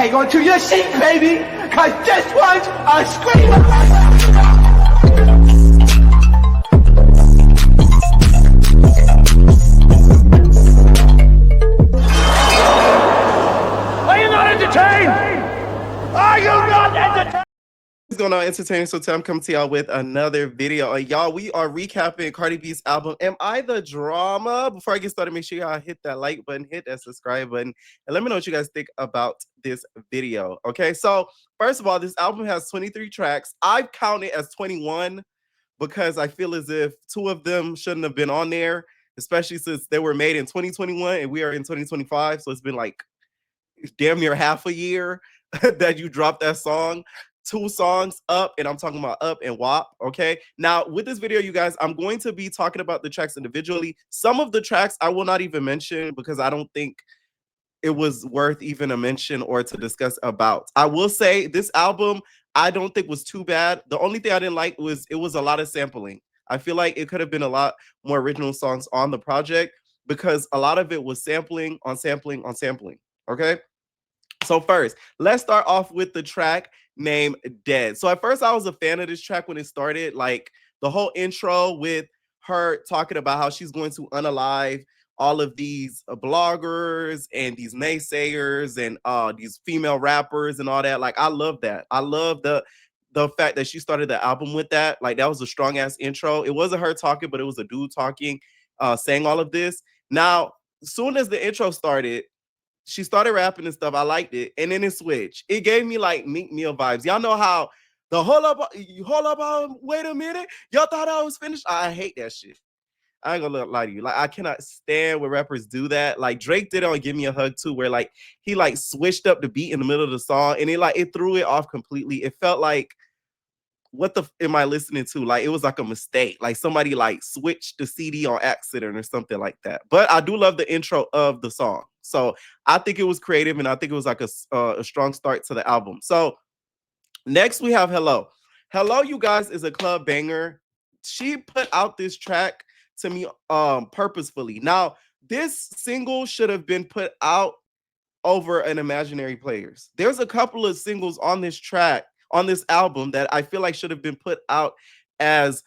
Hang on to your seat, baby, cause this one's a screamer. Are you not entertained? Are you not entertained? What's going on, entertaining? So I'm coming to y'all with another video. Y'all, we are recapping Cardi B's album, Am I the Drama? Before I get started, make sure y'all hit that like button, hit that subscribe button, and let me know what you guys think about this video. Okay, so first of all, this album has 23 tracks. I've counted as 21 because I feel as if 2 of them shouldn't have been on there, especially since they were made in 2021 and we are in 2025. So it's been like damn near half a year that you dropped that song. 2 songs, Up, and I'm talking about Up and WAP, okay? Now, with this video, you guys, I'm going to be talking about the tracks individually. Some of the tracks I will not even mention because I don't think it was worth even a mention or to discuss about. I will say this album, I don't think was too bad. The only thing I didn't like was it was a lot of sampling. I feel like it could have been a lot more original songs on the project because a lot of it was sampling on sampling on sampling, okay? So first, let's start off with the track named Dead. So at first I was a fan of this track when it started, like the whole intro with her talking about how she's going to unalive all of these bloggers and these naysayers and these female rappers and all that. Like I love that. I love the fact that she started the album with that. Like that was a strong ass intro. It wasn't her talking, but it was a dude talking, saying all of this. Now, as soon as the intro started, she started rapping and stuff. I liked it. And then it switched. It gave me like Meek Mill vibes. Y'all know how the hold up, wait a minute. Y'all thought I was finished? I hate that shit. I ain't gonna lie to you. Like, I cannot stand when rappers do that. Like Drake did it on Give Me a Hug too, where like he like switched up the beat in the middle of the song and it threw it off completely. It felt like, what the am I listening to? Like it was like a mistake. Like somebody like switched the CD on accident or something like that. But I do love the intro of the song. So I think it was creative and I think it was like a strong start to the album. So next we have Hello. Hello, you guys, is a club banger. She put out this track to me purposefully. Now, this single should have been put out over an Imaginary Players. There's a couple of singles on this track, on this album, that I feel like should have been put out as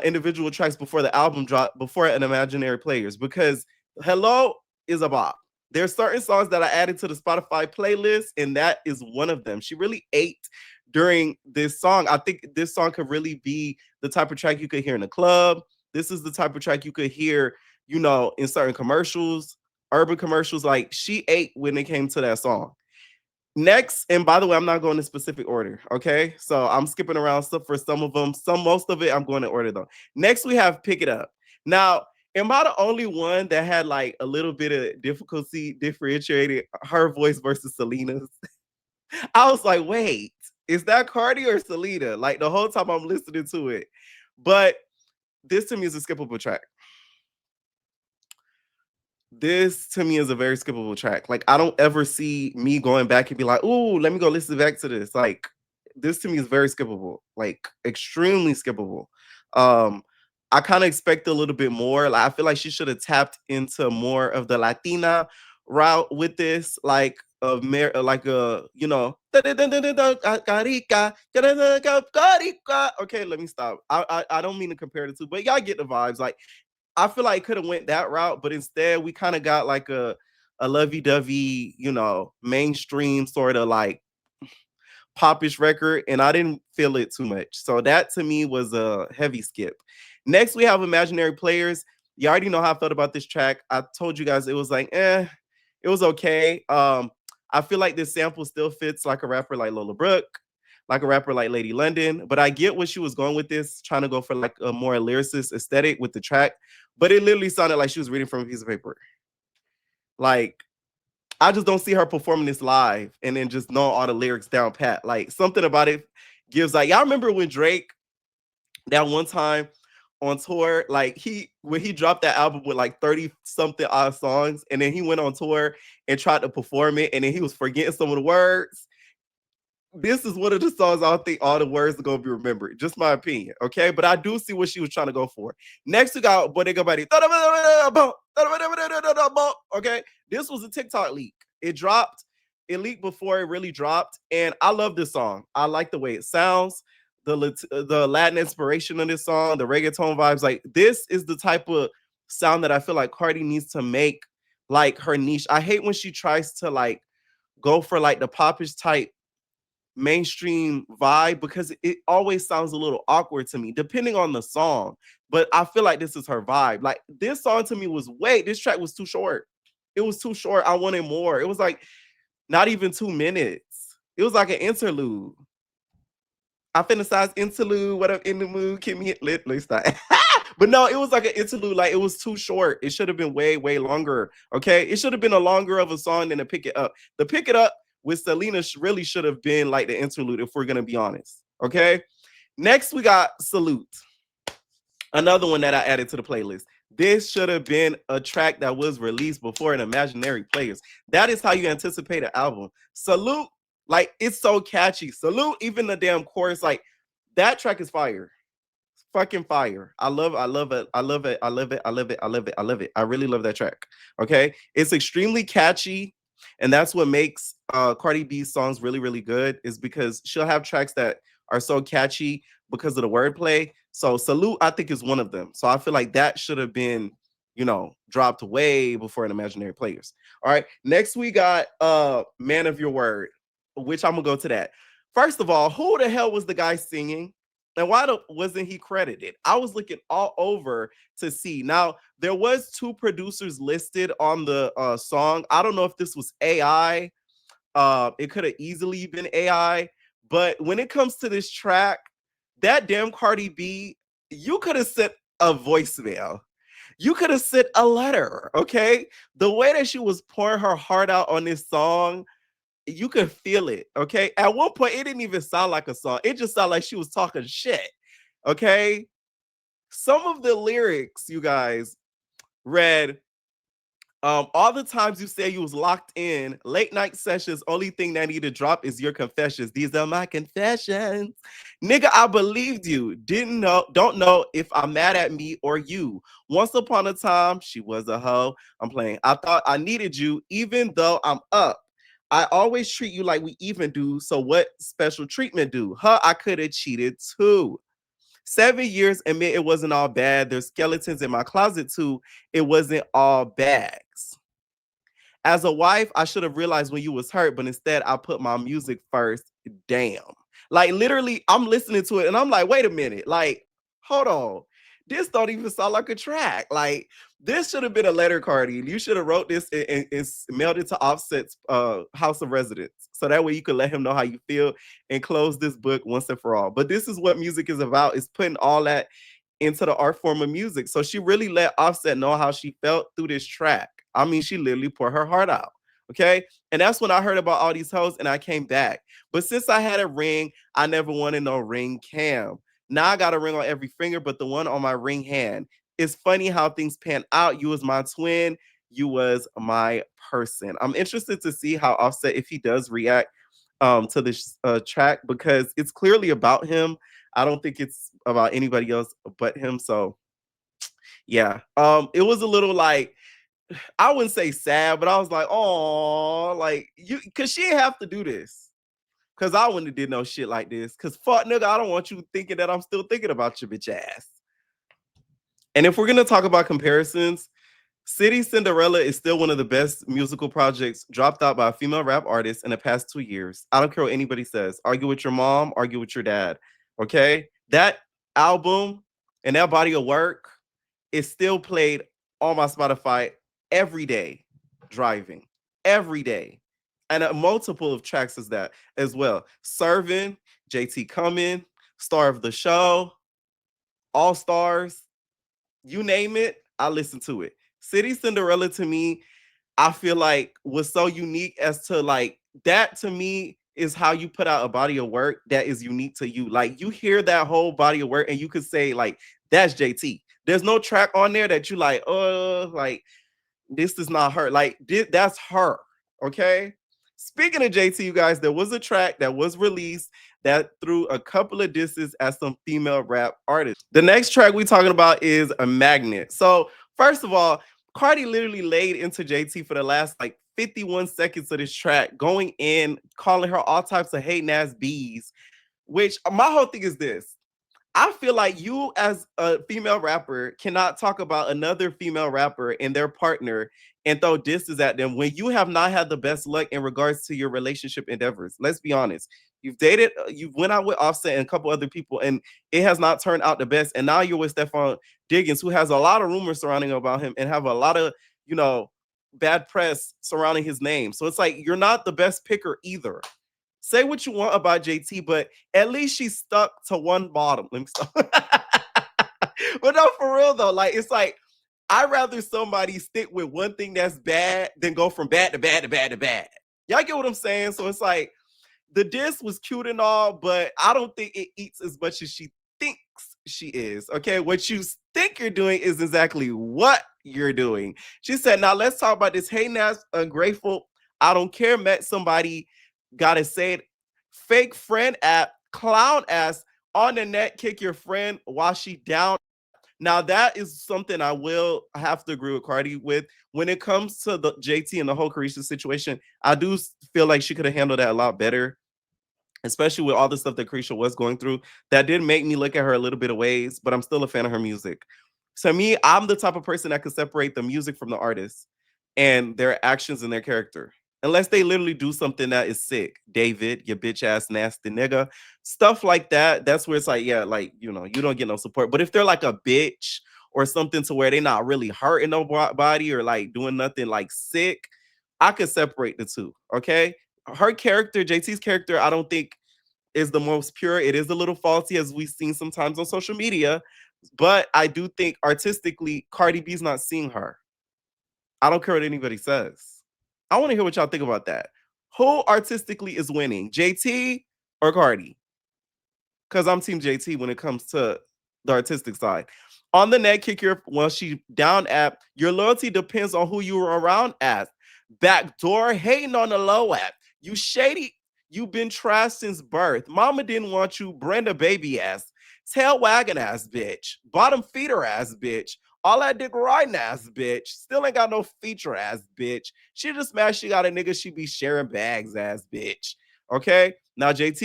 individual tracks before the album dropped, before an Imaginary Players, because Hello is a bop. There's certain songs that I added to the Spotify playlist, and that is one of them. She really ate during this song. I think this song could really be the type of track you could hear in a club. This is the type of track you could hear, you know, in certain commercials, urban commercials. Like she ate when it came to that song. Next, and by the way, I'm not going in specific order, okay? So I'm skipping around stuff for some of them. Most of it, I'm going in order though. Next, we have Pick It Up. Now, am I the only one that had like a little bit of difficulty differentiating her voice versus Selena's? I was like, wait, is that Cardi or Selena? Like the whole time I'm listening to it. But this to me is a skippable track. This to me is a very skippable track. Like I don't ever see me going back and be like, "Ooh, let me go listen back to this." Like this to me is very skippable, like extremely skippable. Um, I kind of expect a little bit more. Like I feel like she should have tapped into more of the Latina route with this, like like a you know, okay, let me stop. I don't mean to compare the two, but y'all get the vibes. Like I feel like could have went that route, but instead we kind of got like a lovey-dovey, you know, mainstream sort of like popish record, and I didn't feel it too much. So that to me was a heavy skip. Next, we have Imaginary Players. You already know how I felt about this track. I told you guys it was like, it was okay. I feel like this sample still fits like a rapper like Lola Brooke, like a rapper like Lady London, but I get what she was going with this, trying to go for like a more lyricist aesthetic with the track, but it literally sounded like she was reading from a piece of paper. Like, I just don't see her performing this live and then just know all the lyrics down pat. Like, something about it gives like, y'all remember when Drake, that one time on tour, like when he dropped that album with like 30 something odd songs, and then he went on tour and tried to perform it, and then he was forgetting some of the words. This is one of the songs I don't think all the words are gonna be remembered. Just my opinion, okay? But I do see what she was trying to go for. Next, we got Bodega Buddy. Okay, this was a TikTok leak. It dropped It leaked before it really dropped, and I love this song. I like the way it sounds, the Latin inspiration of this song, the reggaeton vibes. Like this is the type of sound that I feel like Cardi needs to make like her niche. I hate when she tries to like go for like the popish type mainstream vibe because it always sounds a little awkward to me, depending on the song. But I feel like this is her vibe. Like this song to me was this track was too short. It was too short. I wanted more. It was like not even 2 minutes. It was like an interlude. I fantasize interlude. What up in the mood? Keep me let's start. But no, it was like an interlude. Like it was too short. It should have been way, way longer. Okay, it should have been a longer of a song than to pick it up. The pick it up with Selena really should have been like the interlude. If we're gonna be honest. Okay. Next, we got Salute. Another one that I added to the playlist. This should have been a track that was released before an Imaginary Players. That is how you anticipate an album. Salute, like it's so catchy. Salute, even the damn chorus, like that track is fire. It's fucking fire. I love it. I love it. I love it. I love it. I love it. I love it. I really love that track. Okay. It's extremely catchy. And that's what makes Cardi B's songs really, really good, is because she'll have tracks that are so catchy because of the wordplay. So Salute, I think, is one of them. So I feel like that should have been, dropped way before an Imaginary Players. All right. Next we got Man of Your Word, which I'm gonna go to that. First of all, who the hell was the guy singing? And why wasn't he credited? I was looking all over to see. Now, there was 2 producers listed on the song. I don't know if this was AI. It could have easily been AI. But when it comes to this track, that damn Cardi B, you could have sent a voicemail. You could have sent a letter, okay? The way that she was pouring her heart out on this song, you could feel it, okay? At one point, it didn't even sound like a song. It just sounded like she was talking shit, okay? Some of the lyrics, you guys, read, all the times you say you was locked in, late night sessions, only thing that need to drop is your confessions. These are my confessions. Nigga, I believed you. Don't know if I'm mad at me or you. Once upon a time, she was a hoe. I'm playing. I thought I needed you, even though I'm up. I always treat you like we even do. So what special treatment do? Huh, I could have cheated too. 7 years, admit it wasn't all bad. There's skeletons in my closet too. It wasn't all bags. As a wife, I should have realized when you was hurt, but instead I put my music first. Damn. Like literally, I'm listening to it and I'm like, wait a minute. Like, hold on. This don't even sound like a track. Like, this should have been a letter, Cardi. You should have wrote this and mailed it to Offset's house of residence. So that way you could let him know how you feel and close this book once and for all. But this is what music is about, is putting all that into the art form of music. So she really let Offset know how she felt through this track. I mean, she literally poured her heart out. Okay. And that's when I heard about all these hoes and I came back. But since I had a ring, I never wanted no ring cam. Now I got a ring on every finger, but the one on my ring hand. It's funny how things pan out. You was my twin. You was my person. I'm interested to see how Offset, if he does react to this track, because it's clearly about him. I don't think it's about anybody else but him. So yeah, it was a little like, I wouldn't say sad, but I was like, oh, like you, cause she didn't have to do this. Cause I wouldn't have did no shit like this. Cause fuck nigga, I don't want you thinking that I'm still thinking about your bitch ass. And if we're gonna talk about comparisons, City Cinderella is still one of the best musical projects dropped out by a female rap artist in the past 2 years. I don't care what anybody says. Argue with your mom, argue with your dad. Okay? That album and that body of work is still played on my Spotify every day driving. Every day. And a multiple of tracks is that as well. Serving, JT Coming, Star of the Show, All Stars, you name it, I listen to it. City Cinderella to me, I feel like was so unique as to like that to me is how you put out a body of work that is unique to you. Like you hear that whole body of work and you could say like that's JT. There's no track on there that you like this is not her. Like that's her. Okay. Speaking of JT, you guys, there was a track that was released that threw a couple of disses at some female rap artists. The next track we talking about is A Magnet. So first of all, Cardi literally laid into JT for the last like 51 seconds of this track, going in, calling her all types of hating ass bees, which my whole thing is this. I feel like you, as a female rapper, cannot talk about another female rapper and their partner and throw disses at them when you have not had the best luck in regards to your relationship endeavors. Let's be honest. You've dated, you went out with Offset and a couple other people, and it has not turned out the best. And now you're with Stephon Diggins, who has a lot of rumors surrounding about him and have a lot of, you know, bad press surrounding his name. So it's like you're not the best picker either. Say what you want about JT, but at least she stuck to one bottom. Let me stop. But no, for real though, like it's like I'd rather somebody stick with one thing that's bad than go from bad to bad to bad to bad. Y'all get what I'm saying? So it's like the diss was cute and all, but I don't think it eats as much as she thinks she is. Okay, what you think you're doing is exactly what you're doing. She said, "Now let's talk about this hating ass, ungrateful. I don't care. Met somebody. Gotta say it. Fake friend app, clown ass on the net. Kick your friend while she down." Now that is something I will have to agree with Cardi with. When it comes to the JT and the whole Carisha situation, I do feel like she could have handled that a lot better, especially with all the stuff that Carisha was going through. That did make me look at her a little bit of ways, but I'm still a fan of her music. So me, I'm the type of person that could separate the music from the artist and their actions and their character. Unless they literally do something that is sick. David, you bitch ass nasty nigga. Stuff like that. That's where it's like, yeah, like, you know, you don't get no support. But if they're like a bitch or something to where they're not really hurting nobody or like doing nothing like sick, I could separate the two. Okay. Her character, JT's character, I don't think is the most pure. It is a little faulty, as we've seen sometimes on social media. But I do think artistically, Cardi B's not seeing her. I don't care what anybody says. I want to hear what y'all think about that. Who artistically is winning, JT or Cardi? Because I'm Team JT when it comes to the artistic side. On the net, kick your well, she down app. Your loyalty depends on who you were around at. Backdoor hating on the low app. You shady. You been trash since birth. Mama didn't want you. Brenda baby ass. Tail wagging ass bitch. Bottom feeder ass bitch. All that dick riding ass bitch. Still ain't got no feature ass bitch. She just mad she got a nigga she be sharing bags ass bitch. Okay? Now, JT,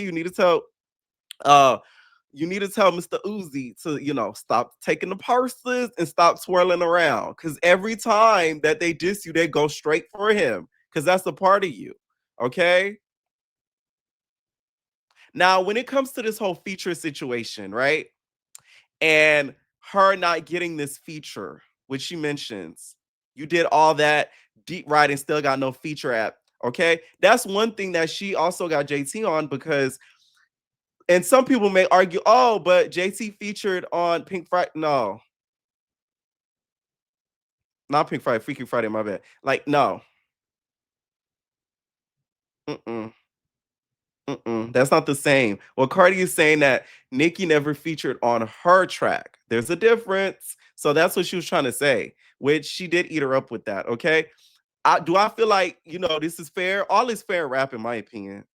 uh you need to tell Mr. Uzi to, stop taking the purses and stop twirling around. Cause every time that they diss you, they go straight for him. Cause that's a part of you. Okay. Now, when it comes to this whole feature situation, right? And her not getting this feature, which she mentions, you did all that deep writing, still got no feature app. Okay. That's one thing that she also got JT on because, and some people may argue, oh, but JT featured on Pink Friday. No, not Pink Friday, Freaky Friday, my bad. Like, no. Mm-mm. Mm-mm. That's not the same. Well, Cardi is saying that Nicki never featured on her track. There's a difference. So that's what she was trying to say, which she did eat her up with that. Okay. I feel like this is fair? All is fair rap in my opinion.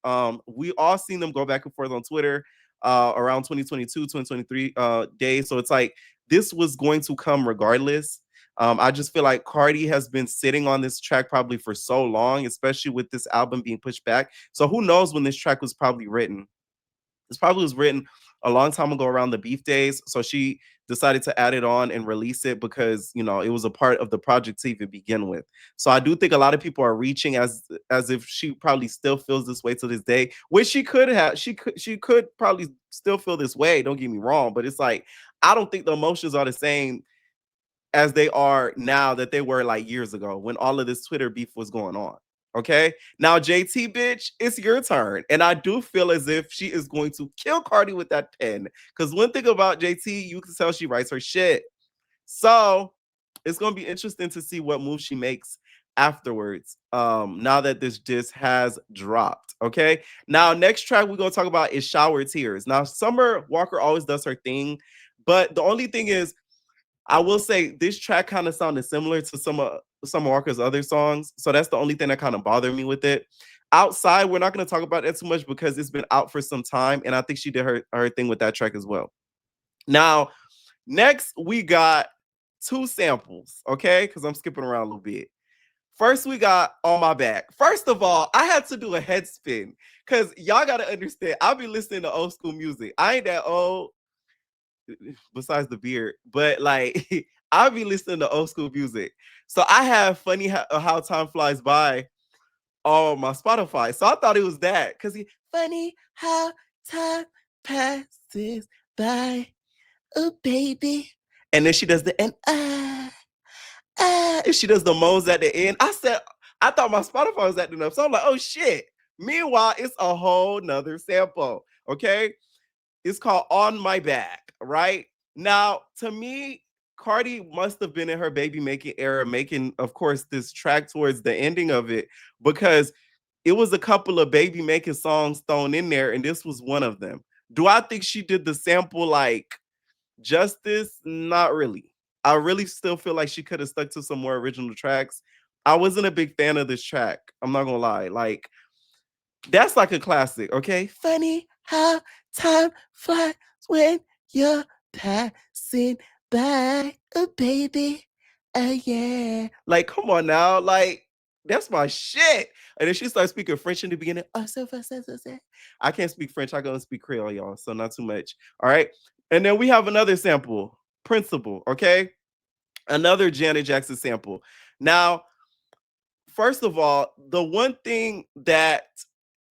We all seen them go back and forth on Twitter around 2022, 2023 days. So it's like this was going to come regardless. I just feel like Cardi has been sitting on this track probably for so long, especially with this album being pushed back. So who knows when this track was probably written? This probably was written a long time ago around the beef days. So she decided to add it on and release it because it was a part of the project to even begin with. So I do think a lot of people are reaching as if she probably still feels this way to this day, which she could have. She could probably still feel this way. Don't get me wrong, but it's like I don't think the emotions are the same as they are now that they were like years ago when all of this Twitter beef was going on. Okay. Now, JT, bitch, it's your turn. And I do feel as if she is going to kill Cardi with that pen. Because one thing about JT, you can tell she writes her shit. So it's going to be interesting to see what move she makes afterwards. Now that this disc has dropped. Okay. Now, next track we're going to talk about is Shower Tears. Now, Summer Walker always does her thing. But the only thing is, I will say this track kind of sounded similar to some of Walker's other songs, so that's the only thing that kind of bothered me with it. Outside, we're not going to talk about it too much because it's been out for some time, and I think she did her thing with that track as well. Now, next we got two samples, okay? Because I'm skipping around a little bit. First, we got On My Back. First of all, I had to do a head spin because y'all got to understand, I'll be listening to old school music. I ain't that old, besides the beard, but like, I'll be listening to old school music. So I have Funny How Time Flies By on my Spotify. So I thought it was that because funny how time passes by. Oh, baby. And then she does the, and she does the moans at the end. I thought my Spotify was acting up. So I'm like, oh shit. Meanwhile, it's a whole nother sample. Okay. It's called On My Back, right? Now, to me, Cardi must have been in her baby making era, making, of course, this track towards the ending of it, because it was a couple of baby making songs thrown in there, and this was one of them. Do I think she did the sample like justice? Not really. I really still feel like she could have stuck to some more original tracks. I wasn't a big fan of this track. I'm not gonna lie. Like, that's like a classic, okay? Funny how time flies when you're passing by, oh baby. Oh yeah. Like, come on now. Like, that's my shit. And then she starts speaking French in the beginning. Oh, so. I can't speak French. I can only speak Creole, y'all. So not too much. All right. And then we have another sample, Principle, okay? Another Janet Jackson sample. Now, first of all, the one thing that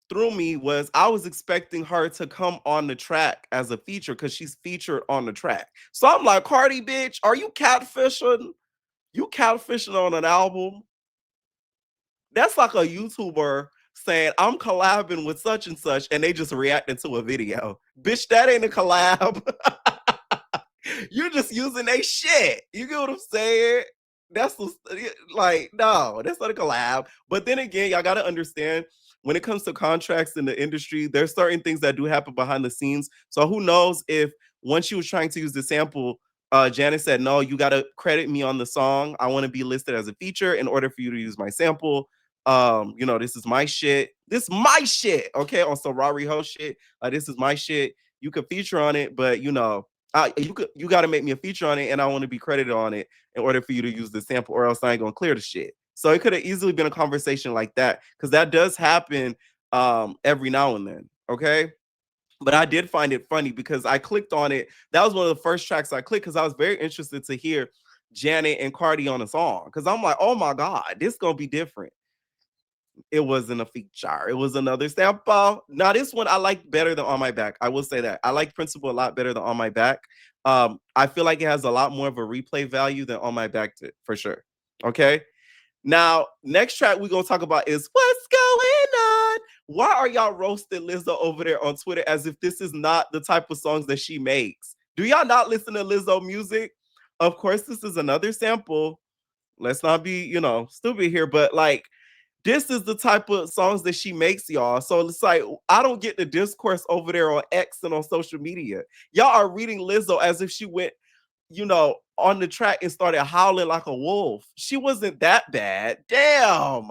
threw me was I was expecting her to come on the track as a feature because she's featured on the track. So I'm like, Cardi, bitch, are you catfishing? You catfishing on an album? That's like a YouTuber saying, I'm collabing with such and such, and they just reacting to a video. Bitch, that ain't a collab. You're just using their shit. You get what I'm saying? That's like, no, that's not a collab. But then again, y'all gotta understand when it comes to contracts in the industry, there's certain things that do happen behind the scenes. So who knows if once she was trying to use the sample, Janet said, no, you gotta credit me on the song. I want to be listed as a feature in order for you to use my sample. This is my shit. This is my shit. Okay, on some Rari Ho shit. This is my shit. You could feature on it, but you got to make me a feature on it, and I want to be credited on it in order for you to use the sample, or else I ain't gonna clear the shit. So it could have easily been a conversation like that, because that does happen every now and then. Okay. But I did find it funny because I clicked on it. That was one of the first tracks I clicked because I was very interested to hear Janet and Cardi on a song. Because I'm like, oh my God, this gonna be different. It wasn't a feature. It was another sample. Now, this one I like better than On My Back. I will say that. I like Principle a lot better than On My Back. I feel like it has a lot more of a replay value than On My Back did, for sure. Okay. Now, next track we're gonna talk about is What's Going On? Why are y'all roasting Lizzo over there on Twitter as if this is not the type of songs that she makes? Do y'all not listen to Lizzo music? Of course, this is another sample. Let's not be, stupid here, but like, this is the type of songs that she makes, y'all. So it's like, I don't get the discourse over there on X and on social media. Y'all are reading Lizzo as if she went, on the track and started howling like a wolf. She wasn't that bad. Damn.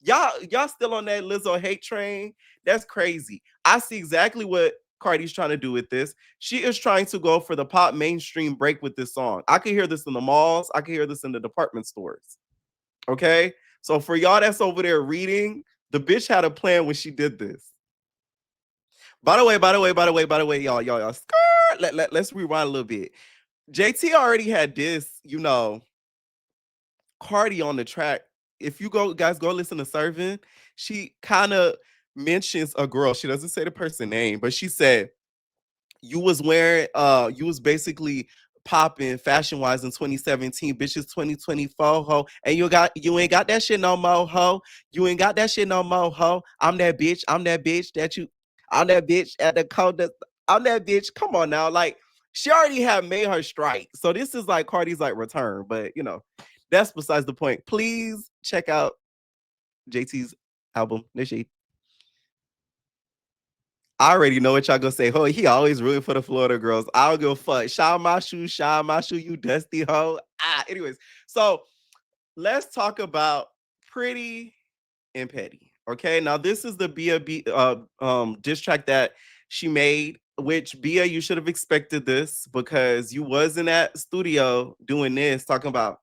Y'all still on that Lizzo hate train? That's crazy. I see exactly what Cardi's trying to do with this. She is trying to go for the pop mainstream break with this song. I can hear this in the malls. I can hear this in the department stores. Okay? So for y'all that's over there reading, the bitch had a plan when she did this. By the way, y'all, let's rewind a little bit. JT already had this, Cardi on the track. If you guys go listen to Serving, she kind of mentions a girl. She doesn't say the person name, but she said, you was basically popping fashion wise in 2017, bitches 2024 ho, and you ain't got that shit no more ho. You ain't got that shit no more ho. I'm that bitch. I'm that bitch at the code. I'm that bitch. Come on now, like she already had made her strike. So this is like Cardi's like return, but that's besides the point. Please check out JT's album. Nishi. I already know what y'all gonna say. Oh, he always rooting for the Florida girls. I don't give a fuck. Shine my shoe, you dusty hoe. Anyways, so let's talk about Pretty and Petty. Okay, now this is the diss track that she made. Which Bia, you should have expected this because you was in that studio doing this, talking about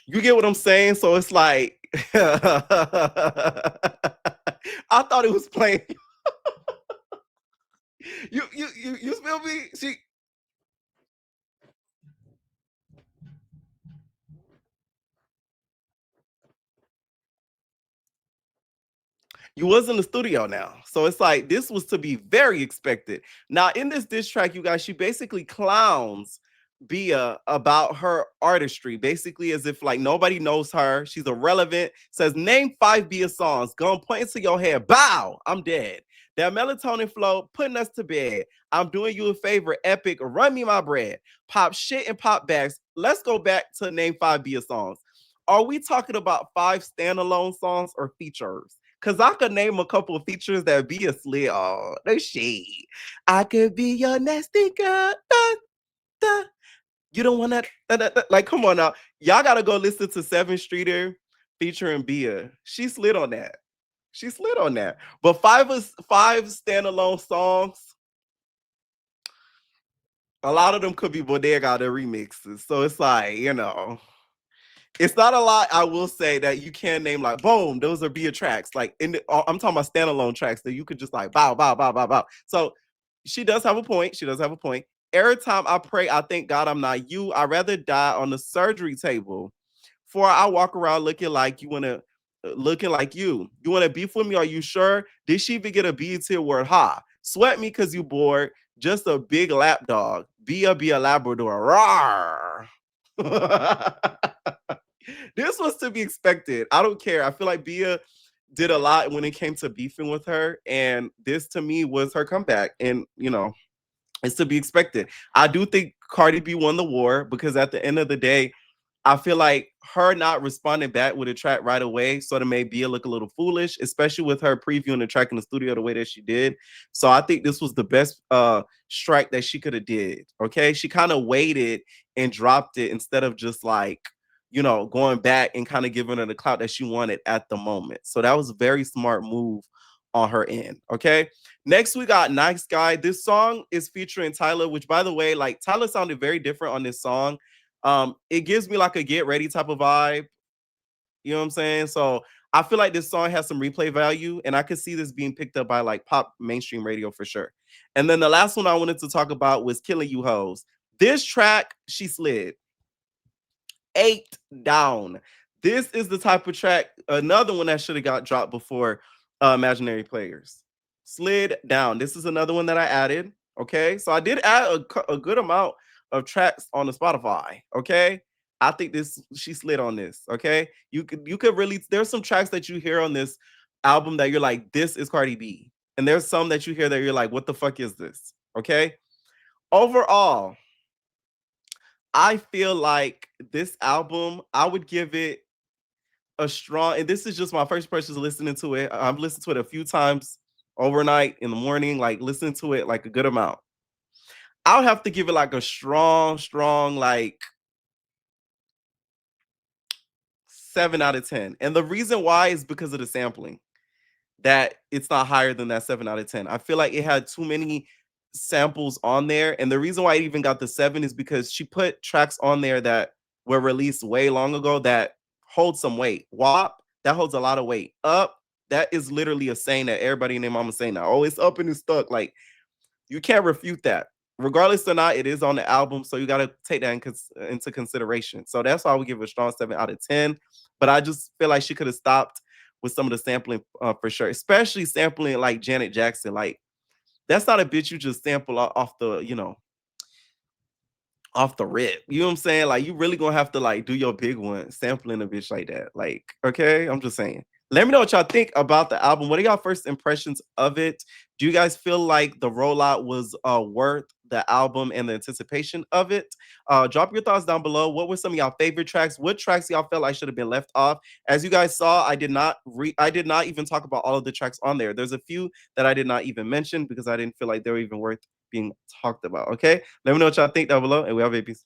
You get what I'm saying? So it's like I thought it was playing. You feel me? You was in the studio now. So it's like this was to be very expected. Now, in this diss track, you guys, she basically clowns Bia about her artistry, basically as if like nobody knows her. She's irrelevant. Says, name 5 Bia songs. Gonna point into your head. Bow, I'm dead. That melatonin flow, putting us to bed. I'm doing you a favor, epic. Run me my bread. Pop shit and pop bags. Let's go back to name 5 Bia songs. Are we talking about 5 standalone songs or features? Cause I could name a couple of features that be a slid. Oh, no shade. I could be your nasty girl. Da, da. You don't want that. Like, come on now. Y'all gotta go listen to Seven Streeter featuring Bia. She slid on that. She slid on that. But five standalone songs. A lot of them could be Bodega the remixes. So it's like, it's not a lot. I will say that you can name like boom, those are Bia tracks. Like I'm talking about standalone tracks that you could just like bow, bow, bow, bow, bow. So she does have a point. She does have a point. Every time I pray, I thank God I'm not you. I'd rather die on the surgery table. For I walk around looking like you wanna looking like you. You wanna beef with me? Are you sure? Did she even get a BET award? Ha. Sweat me cause you bored. Just a big lap dog. Be a Labrador. Rawr. This was to be expected. I don't care. I feel like Bia did a lot when it came to beefing with her, and this to me was her comeback. And it's to be expected. I do think Cardi B won the war because at the end of the day, I feel like her not responding back with a track right away sort of made Bia look a little foolish, especially with her previewing the track in the studio the way that she did. So I think this was the best strike that she could have did. Okay, she kind of waited and dropped it instead of just like going back and kind of giving her the clout that she wanted at the moment. So that was a very smart move on her end. Okay. Next, we got Nice Guy. This song is featuring Tyler, which by the way, like Tyler sounded very different on this song. It gives me like a get ready type of vibe. You know what I'm saying? So I feel like this song has some replay value, and I could see this being picked up by like pop mainstream radio for sure. And then the last one I wanted to talk about was Killing You Hoes. This track, she slid 8 down. This is the type of track, another one that should have got dropped before Imaginary Players. Slid down. This is another one that I added. Okay. So I did add a good amount of tracks on the Spotify. Okay. I think she slid on this. Okay. You could really, there's some tracks that you hear on this album that you're like, this is Cardi B. And there's some that you hear that you're like, what the fuck is this? Okay. Overall, I feel like this album, I would give it a strong, and this is just my first person listening to it. I've listened to it a few times overnight in the morning, like listening to it like a good amount. I would have to give it like a strong, like 7 out of 10. And the reason why is because of the sampling. That it's not higher than that 7 out of 10. I feel like it had too many samples on there. And the reason why it even got the 7 is because she put tracks on there that were released way long ago that hold some weight. WAP, that holds a lot of weight. Up, that is literally a saying that everybody in their mama saying now. Oh, it's up and it's stuck. Like you can't refute that. Regardless or not, it is on the album, so you got to take that into consideration. So that's why we give it a strong 7 out of 10. But I just feel like she could have stopped with some of the sampling for sure, especially sampling like Janet Jackson. Like that's not a bitch you just sample off the off the rip. You know what I'm saying? Like you really gonna have to like do your big one sampling a bitch like that. Like, okay, I'm just saying. Let me know what y'all think about the album. What are y'all first impressions of it? Do you guys feel like the rollout was worth the album and the anticipation of it? Drop your thoughts down below. What were some of y'all favorite tracks? What tracks y'all felt like should have been left off? As you guys saw, I did not even talk about all of the tracks on there. There's a few that I did not even mention because I didn't feel like they were even worth being talked about. Okay, let me know what y'all think down below, and we have babies.